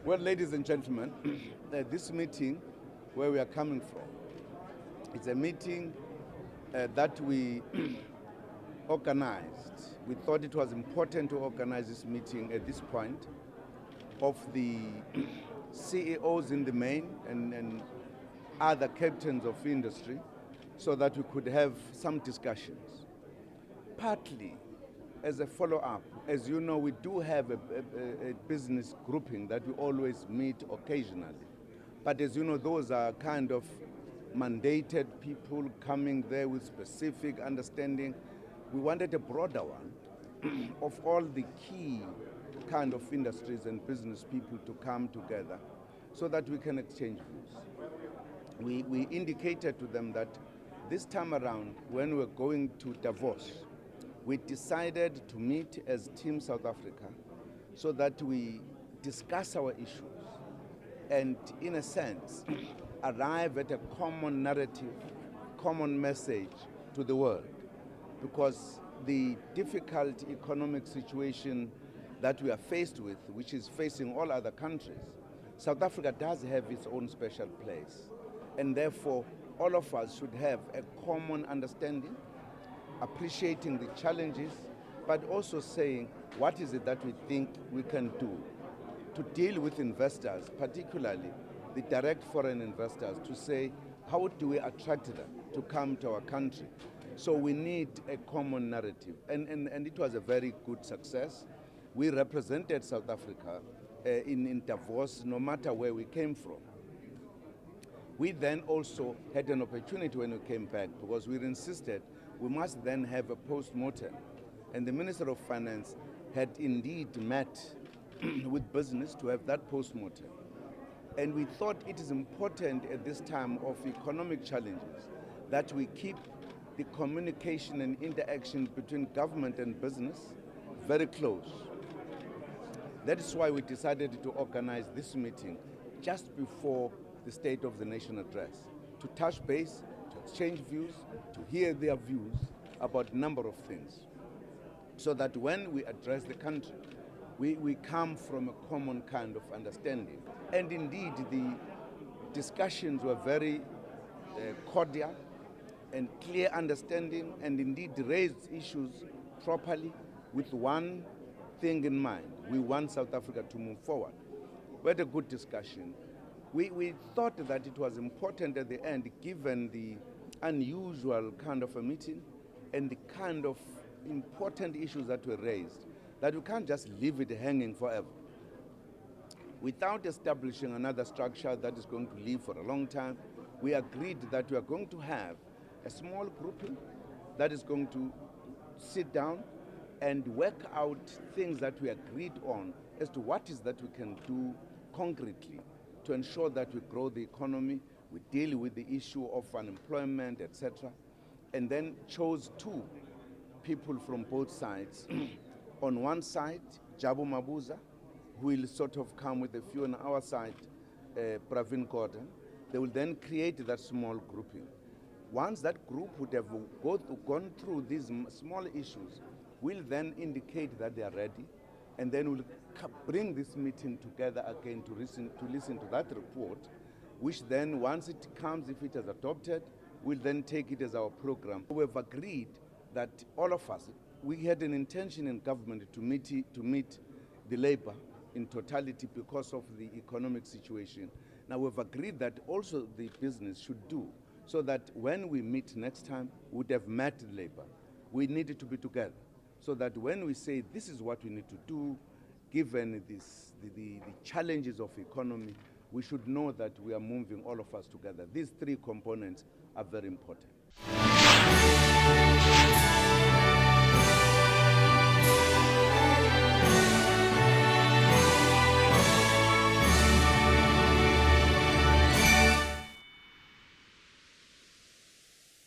Well, ladies and gentlemen, this meeting, where we are coming from, it's a meeting that we organized. We thought it was important to organize this meeting at this point of the CEOs in the main and other captains of industry so that we could have some discussions. Partly as a follow-up, as you know, we do have a business grouping that we always meet occasionally. But as you know, those are kind of mandated people coming there with specific understanding. We wanted a broader one of all the key kind of industries and business people to come together so that we can exchange views. We indicated to them that this time around, when we're going to Davos, we decided to meet as Team South Africa so that we discuss our issues and, in a sense, arrive at a common narrative, common message to the world. Because the difficult economic situation that we are faced with, which is facing all other countries, South Africa does have its own special place. And therefore, all of us should have a common understanding, appreciating the challenges, but also saying what is it that we think we can do to deal with investors, particularly the direct foreign investors, to say how do we attract them to come to our country. So we need a common narrative, and it was a very good success. We represented South Africa in Davos, no matter where we came from. We then also had an opportunity when we came back, because we insisted we must then have a post-mortem. And the Minister of Finance had indeed met with business to have that post-mortem. And we thought it is important at this time of economic challenges that we keep the communication and interaction between government and business very close. That is why we decided to organize this meeting just before the State of the Nation address, to touch base, to exchange views, to hear their views about a number of things, so that when we address the country, we come from a common kind of understanding. And indeed, the discussions were very cordial and clear understanding, and indeed raised issues properly with one thing in mind. We want South Africa to move forward. We had a good discussion. We thought that it was important at the end, given the unusual kind of a meeting and the kind of important issues that were raised, that we can't just leave it hanging forever. Without establishing another structure that is going to live for a long time, we agreed that we are going to have a small grouping that is going to sit down and work out things that we agreed on as to what is that we can do concretely to ensure that we grow the economy, we deal with the issue of unemployment, etc. And then chose two people from both sides. On one side, Jabu Mabuza, who will sort of come with a few. On our side, Pravin Gordhan. They will then create that small grouping. Once that group would have gone through these small issues, we'll then indicate that they are ready, and then we'll bring this meeting together again to listen to that report, which then, once it comes, if it is adopted, we'll then take it as our program. We've agreed that all of us, we had an intention in government to meet the labor in totality because of the economic situation. Now we've agreed that also the business should do, so that when we meet next time, we'd have met labor. We needed to be together, so that when we say this is what we need to do, given the challenges of economy, we should know that we are moving all of us together. These three components are very important.